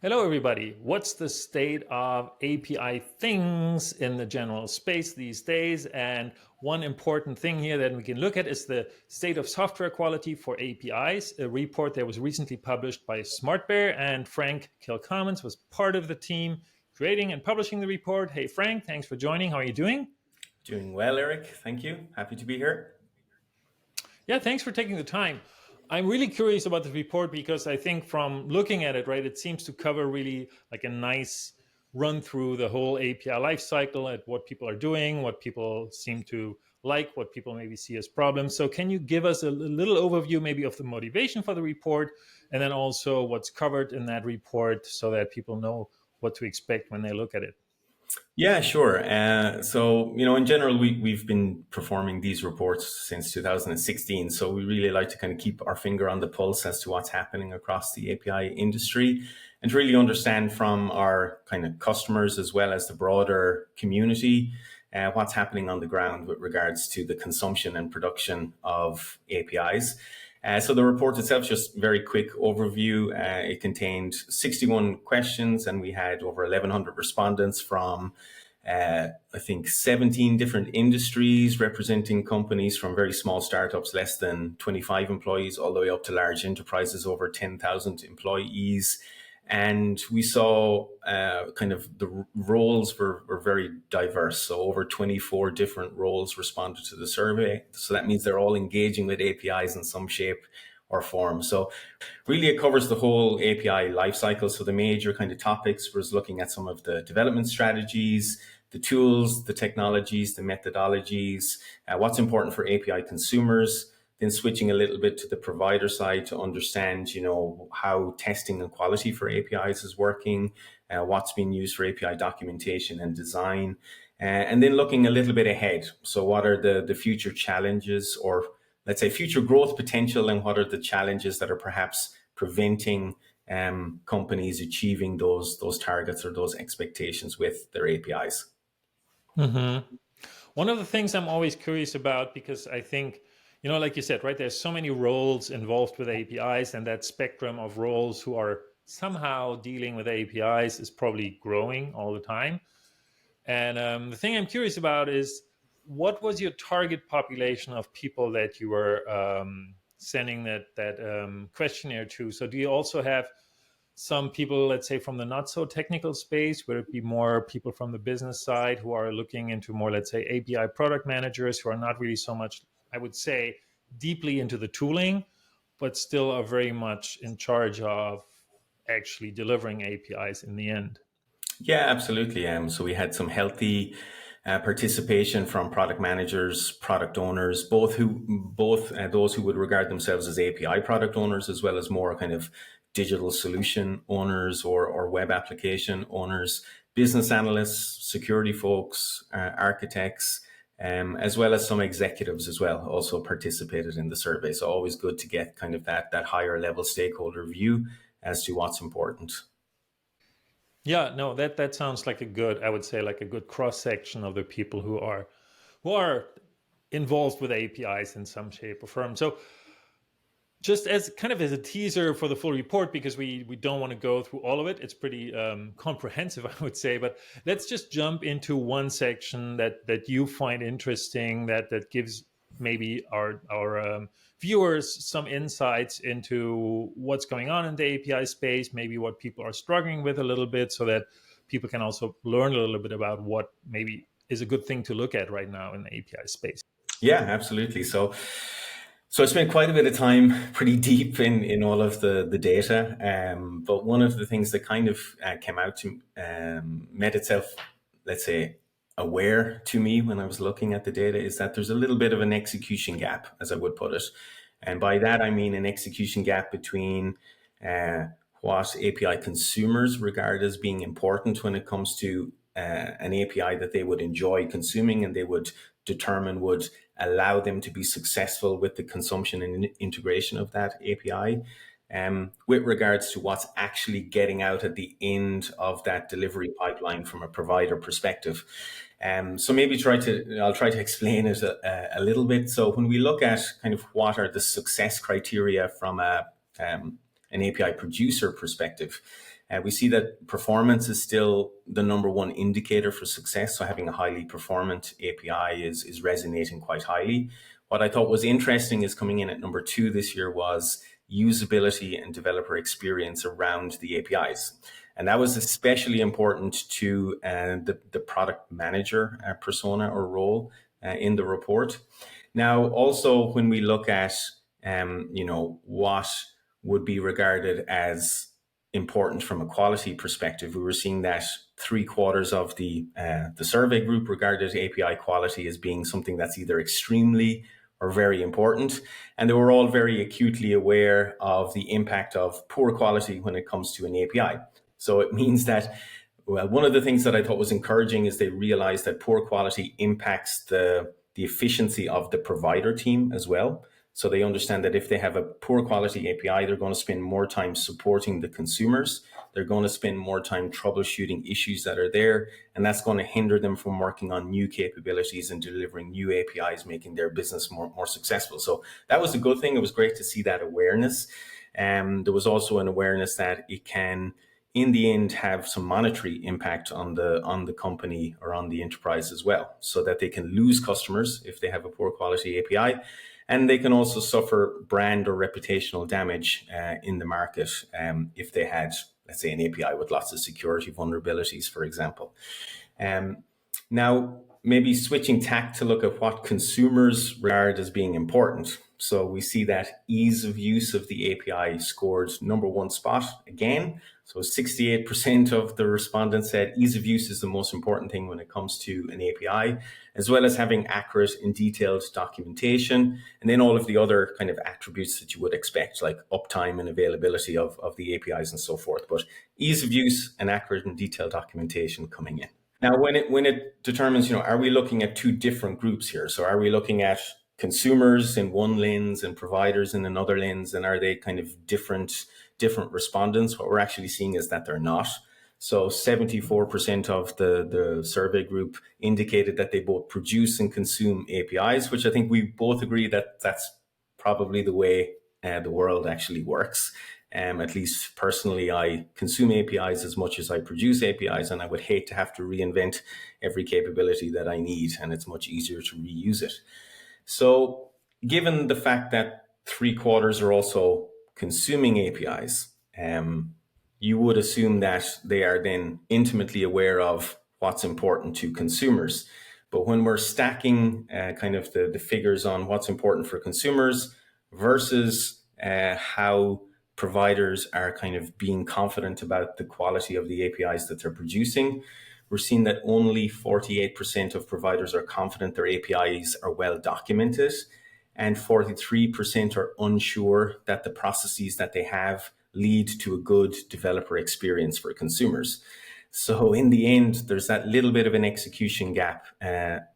Hello, everybody. What's the state of API things in the general space these days? And one important thing here that we can look at is the state of software quality for APIs, a report that was recently published by SmartBear, and Frank Kilcommins was part of the team creating and publishing the report. Hey, Frank, thanks for joining. How are you doing? Doing well, Eric. Thank you. Happy to be here. Yeah, thanks for taking the time. I'm really curious about the report because I think from looking at it, right, it seems to cover really like a nice run through the whole API lifecycle at what people are doing, what people seem to like, what people maybe see as problems. So can you give us a little overview maybe of the motivation for the report and then also what's covered in that report so that people know what to expect when they look at it? Yeah, sure. In general, we've been performing these reports since 2016. So we really like to kind of keep our finger on the pulse as to what's happening across the API industry and to really understand from our kind of customers as well as the broader community what's happening on the ground with regards to the consumption and production of APIs. So the report itself, just very quick overview. It contained 61 questions and we had over 1,100 respondents from, I think, 17 different industries representing companies from very small startups, less than 25 employees, all the way up to large enterprises, over 10,000 employees. And we saw kind of the roles were very diverse. So over 24 different roles responded to the survey. So that means they're all engaging with APIs in some shape or form. So really it covers the whole API lifecycle. So the major kind of topics was looking at some of the development strategies, the tools, the technologies, the methodologies, what's important for API consumers, then switching a little bit to the provider side to understand, how testing and quality for APIs is working, what's being used for API documentation and design, and then looking a little bit ahead. So what are the future challenges or let's say future growth potential and what are the challenges that are perhaps preventing companies achieving those targets or those expectations with their APIs? Mhm. One of the things I'm always curious about, because I think, like you said, right, there's so many roles involved with APIs, and that spectrum of roles who are somehow dealing with APIs is probably growing all the time. And the thing I'm curious about is what was your target population of people that you were sending that questionnaire to? So do you also have some people, let's say, from the not so technical space? Would it be more people from the business side who are looking into more, let's say, API product managers who are not really so much, I would say, deeply into the tooling, but still are very much in charge of actually delivering APIs in the end? Yeah, absolutely. So we had some healthy participation from product managers, product owners, both those who would regard themselves as API product owners, as well as more kind of digital solution owners or web application owners, business analysts, security folks, architects, as well as some executives as well, also participated in the survey. So always good to get kind of that higher level stakeholder view as to what's important. Yeah, no, that sounds like a good, I would say, like a good cross section of the people who are involved with APIs in some shape or form. So just as kind of as a teaser for the full report, because we don't want to go through all of it, it's pretty comprehensive, I would say. But let's just jump into one section that you find interesting, that gives maybe our viewers some insights into what's going on in the API space, maybe what people are struggling with a little bit, so that people can also learn a little bit about what maybe is a good thing to look at right now in the API space. Yeah, absolutely. So I spent quite a bit of time pretty deep in all of the data. But one of the things that kind of came out to made itself, let's say, aware to me when I was looking at the data is that there's a little bit of an execution gap, as I would put it. And by that, I mean an execution gap between uh, what API consumers regard as being important when it comes to an API that they would enjoy consuming and they would determine would allow them to be successful with the consumption and integration of that API. With regards to what's actually getting out at the end of that delivery pipeline from a provider perspective. So maybe I'll try to explain it a little bit. So when we look at kind of what are the success criteria from an API producer perspective, we see that performance is still the number one indicator for success. So having a highly performant API is resonating quite highly. What I thought was interesting is coming in at number two this year was usability and developer experience around the APIs. And that was especially important to the product manager persona or role in the report. Now, also when we look at, what would be regarded as important from a quality perspective, we were seeing that 3/4 of the survey group regarded API quality as being something that's either extremely or very important, and they were all very acutely aware of the impact of poor quality when it comes to an API. So it means that, well, one of the things that I thought was encouraging is they realized that poor quality impacts the efficiency of the provider team as well. So they understand that if they have a poor quality API, they're going to spend more time supporting the consumers. They're going to spend more time troubleshooting issues that are there. And that's going to hinder them from working on new capabilities and delivering new APIs, making their business more successful. So that was a good thing. It was great to see that awareness. There was also an awareness that it can, in the end, have some monetary impact on the company or on the enterprise as well, so that they can lose customers if they have a poor quality API. And they can also suffer brand or reputational damage in the market if they had, let's say, an API with lots of security vulnerabilities, for example. Now, maybe switching tack to look at what consumers regard as being important. So we see that ease of use of the API scored number one spot again. So 68% of the respondents said ease of use is the most important thing when it comes to an API, as well as having accurate and detailed documentation, and then all of the other kind of attributes that you would expect, like uptime and availability of the APIs and so forth. But ease of use and accurate and detailed documentation coming in. Now, when it determines, are we looking at two different groups here? So are we looking at consumers in one lens and providers in another lens, and are they kind of different respondents? What we're actually seeing is that they're not. So 74% of the survey group indicated that they both produce and consume APIs, which I think we both agree that that's probably the way the world actually works. At least personally, I consume APIs as much as I produce APIs, and I would hate to have to reinvent every capability that I need, and it's much easier to reuse it. So given the fact that 3/4 are also consuming APIs, you would assume that they are then intimately aware of what's important to consumers. But when we're stacking kind of the figures on what's important for consumers versus how providers are kind of being confident about the quality of the APIs that they're producing, we're seeing that only 48% of providers are confident their APIs are well documented, and 43% are unsure that the processes that they have lead to a good developer experience for consumers. So in the end, there's that little bit of an execution gap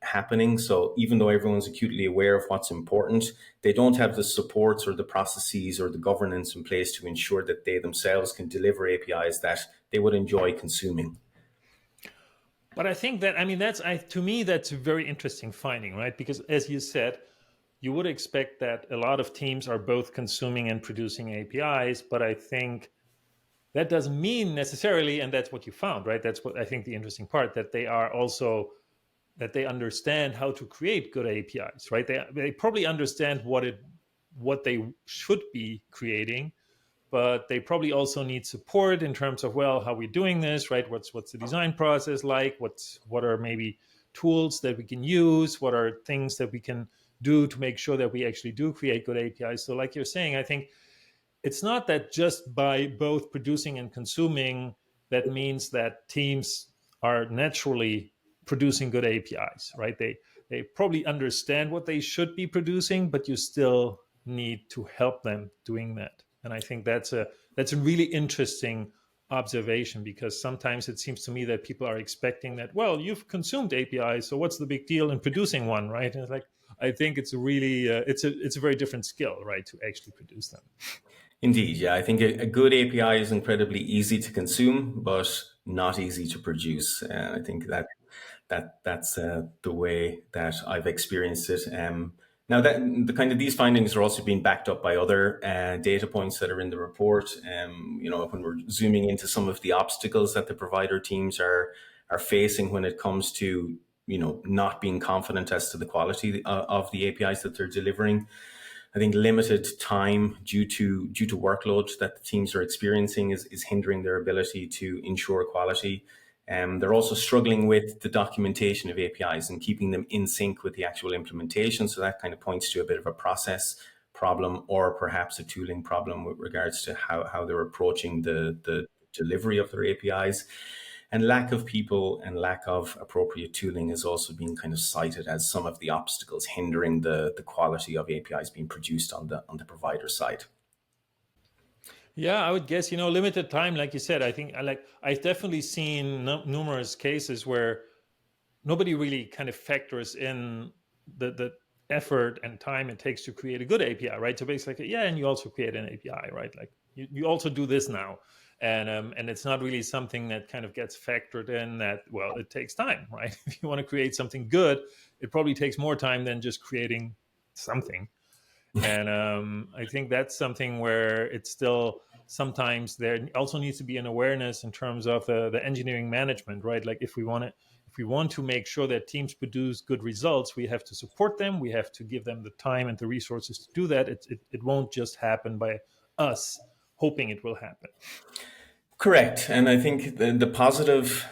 happening. So even though everyone's acutely aware of what's important, they don't have the supports or the processes or the governance in place to ensure that they themselves can deliver APIs that they would enjoy consuming. But I think that, to me, that's a very interesting finding, right? Because as you said, you would expect that a lot of teams are both consuming and producing APIs, but I think that doesn't mean necessarily, and that's what you found, right? That's what I think the interesting part, that they are also, that they understand how to create good APIs, right? They probably understand what they should be creating, but they probably also need support in terms of, well, how are we doing this, right? What's the design process like? What are maybe tools that we can use? What are things that we can do to make sure that we actually do create good APIs? So like you're saying, I think it's not that just by both producing and consuming, that means that teams are naturally producing good APIs, right? They probably understand what they should be producing, but you still need to help them doing that. And I think that's a really interesting observation, because sometimes it seems to me that people are expecting that, well, you've consumed APIs, so what's the big deal in producing one, right? And it's like, I think it's really it's a very different skill, right, to actually produce them. Indeed, yeah. I think a good API is incredibly easy to consume, but not easy to produce. I think that's the way that I've experienced it. Now that the kind of these findings are also being backed up by other data points that are in the report. When we're zooming into some of the obstacles that the provider teams are facing when it comes to not being confident as to the quality of the APIs that they're delivering. I think limited time due to workload that the teams are experiencing is hindering their ability to ensure quality. They're also struggling with the documentation of APIs and keeping them in sync with the actual implementation. So that kind of points to a bit of a process problem or perhaps a tooling problem with regards to how they're approaching the delivery of their APIs. And lack of people and lack of appropriate tooling is also being kind of cited as some of the obstacles hindering the quality of APIs being produced on the provider side. Yeah, I would guess, limited time, like you said. I think I've definitely seen numerous cases where nobody really kind of factors in the effort and time it takes to create a good API, right? So basically, yeah, and you also create an API, right? Like you also do this now, and it's not really something that kind of gets factored in. That, well, it takes time, right? If you want to create something good, it probably takes more time than just creating something. And I think that's something where it's still sometimes there also needs to be an awareness in terms of the engineering management, right? Like if we want to make sure that teams produce good results, we have to support them. We have to give them the time and the resources to do that. It won't just happen by us hoping it will happen. Correct. And I think the positive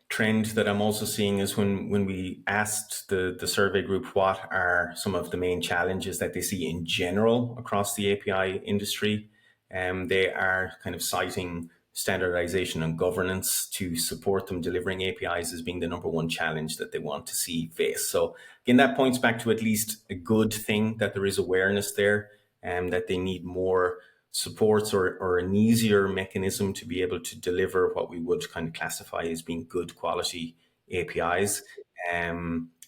trend that I'm also seeing is when we asked the survey group what are some of the main challenges that they see in general across the API industry, they are kind of citing standardization and governance to support them delivering APIs as being the number one challenge that they want to see face. So again, that points back to at least a good thing that there is awareness there and that they need more supports or an easier mechanism to be able to deliver what we would kind of classify as being good quality APIs.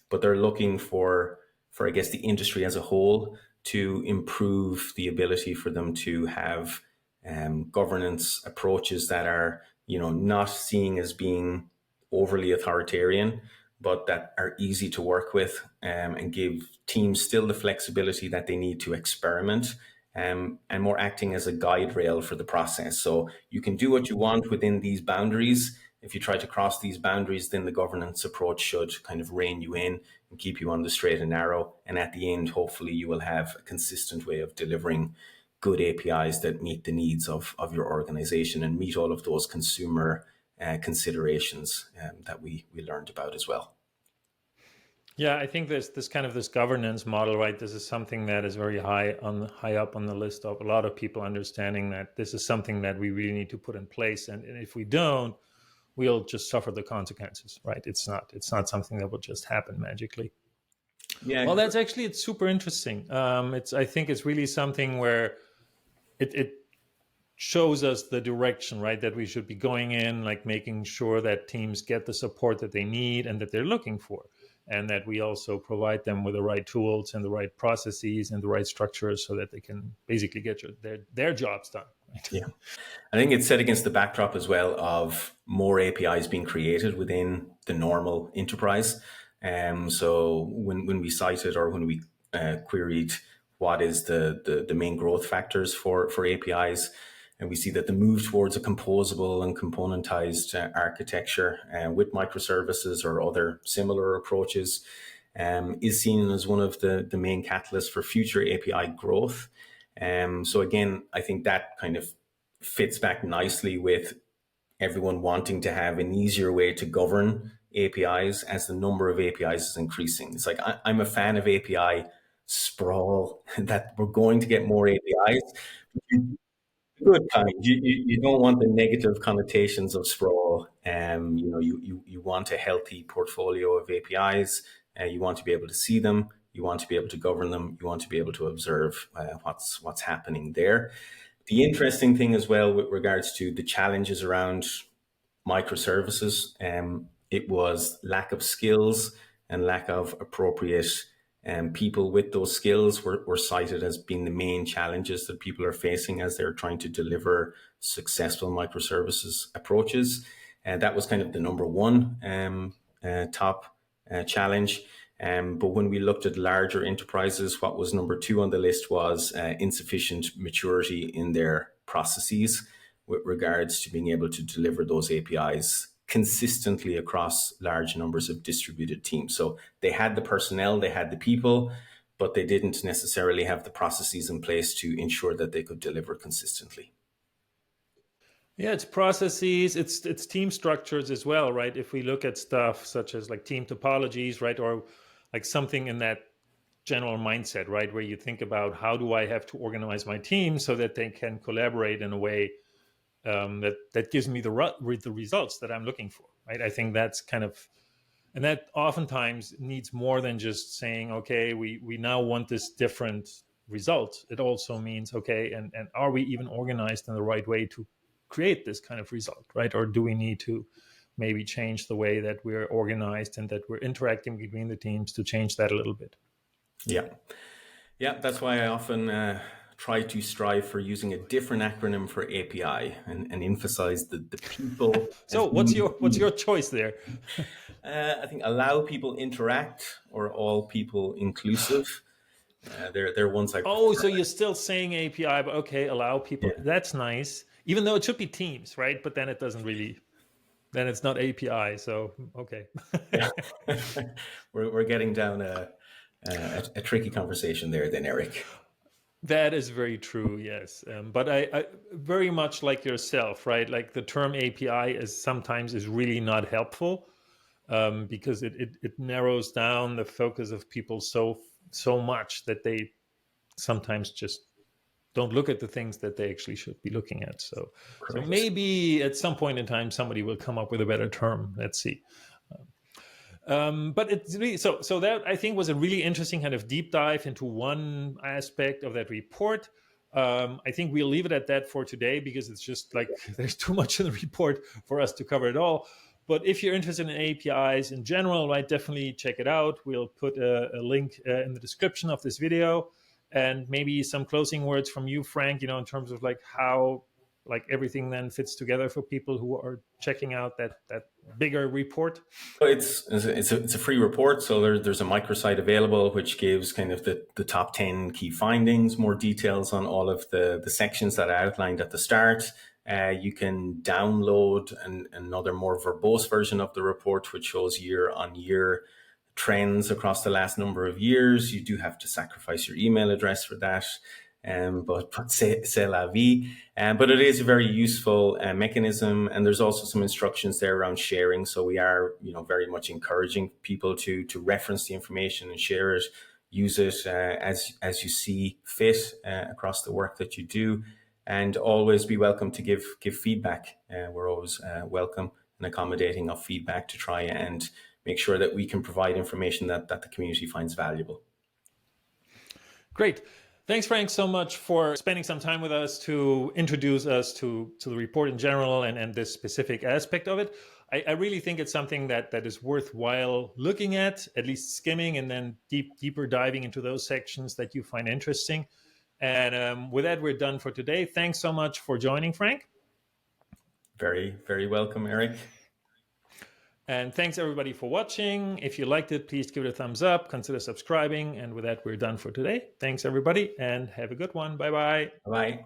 But they're looking for I guess, the industry as a whole to improve the ability for them to have governance approaches that are, not seen as being overly authoritarian, but that are easy to work with and give teams still the flexibility that they need to experiment and more acting as a guide rail for the process. So you can do what you want within these boundaries. If you try to cross these boundaries, then the governance approach should kind of rein you in and keep you on the straight and narrow. And at the end, hopefully you will have a consistent way of delivering good APIs that meet the needs of your organization and meet all of those consumer considerations that we learned about as well. Yeah, I think there's this governance model, right? This is something that is very high up on the list of a lot of people understanding that this is something that we really need to put in place, and if we don't, we'll just suffer the consequences, right? It's not something that will just happen magically. Yeah. Well, it's super interesting. I think it's really something where it shows us the direction, right, that we should be going in, like making sure that teams get the support that they need and that they're looking for, and that we also provide them with the right tools and the right processes and the right structures so that they can basically get their jobs done. Right? Yeah. I think it's set against the backdrop as well of more APIs being created within the normal enterprise. So when we cited or when we queried what is the main growth factors for APIs, and we see that the move towards a composable and componentized architecture with microservices or other similar approaches is seen as one of the main catalysts for future API growth. So again, I think that kind of fits back nicely with everyone wanting to have an easier way to govern APIs as the number of APIs is increasing. It's like I'm a fan of API sprawl, that we're going to get more APIs. Good kind. You don't want the negative connotations of sprawl. You want a healthy portfolio of APIs. You want to be able to see them. You want to be able to govern them. You want to be able to observe what's happening there. The interesting thing as well with regards to the challenges around microservices, it was lack of skills and lack of appropriate people with those skills were cited as being the main challenges that people are facing as they're trying to deliver successful microservices approaches. And that was kind of the number one top challenge. But when we looked at larger enterprises, what was number 2 on the list was insufficient maturity in their processes with regards to being able to deliver those APIs consistently across large numbers of distributed teams. So they had the personnel, they had the people, but they didn't necessarily have the processes in place to ensure that they could deliver consistently. Yeah, it's processes, it's team structures as well, right? If we look at stuff such as like team topologies, right, or like something in that general mindset, right, where you think about how do I have to organize my team so that they can collaborate in a way that gives me the results that I'm looking for, right? I think that's kind of, and that oftentimes needs more than just saying, okay, we now want this different result. It also means, okay, and are we even organized in the right way to create this kind of result, right? Or do we need to maybe change the way that we're organized and that we're interacting between the teams to change that a little bit? Yeah, that's why I often try to strive for using a different acronym for API and emphasize the people. So what's your choice there? I think allow people interact or all people inclusive. They're ones I prefer. Oh, so you're still saying API, but okay, allow people. Yeah. That's nice. Even though it should be teams, right? But then it doesn't really, then it's not API. So, okay. Yeah. We're getting down a tricky conversation there then, Eric. That is very true, yes. But I very much like yourself, right? Like the term API sometimes is really not helpful because it narrows down the focus of people so much that they sometimes just don't look at the things that they actually should be looking at. So maybe at some point in time, somebody will come up with a better term. Let's see. But it's really, so that I think was a really interesting kind of deep dive into one aspect of that report. I think we'll leave it at that for today because it's just like there's too much in the report for us to cover it all. But if you're interested in APIs in general, right, definitely check it out. We'll put a link in the description of this video, and maybe some closing words from you, Frank, in terms of like how like everything then fits together for people who are checking out that bigger report. It's a free report, so there's a microsite available which gives kind of the top 10 key findings, more details on all of the sections that I outlined at the start. You can download another more verbose version of the report, which shows year on year trends across the last number of years. You do have to sacrifice your email address for that. But c'est la vie. But it is a very useful mechanism, and there's also some instructions there around sharing. So we are, very much encouraging people to reference the information and share it, use it as you see fit across the work that you do, and always be welcome to give feedback. We're always welcome and accommodating of feedback to try and make sure that we can provide information that the community finds valuable. Great. Thanks, Frank, so much for spending some time with us to introduce us to the report in general and this specific aspect of it. I really think it's something that is worthwhile looking at least skimming, and then deeper diving into those sections that you find interesting. And with that, we're done for today. Thanks so much for joining, Frank. Very, very welcome, Eric. And thanks everybody for watching. If you liked it, please give it a thumbs up, consider subscribing. And with that, we're done for today. Thanks everybody and have a good one. Bye-bye. Bye.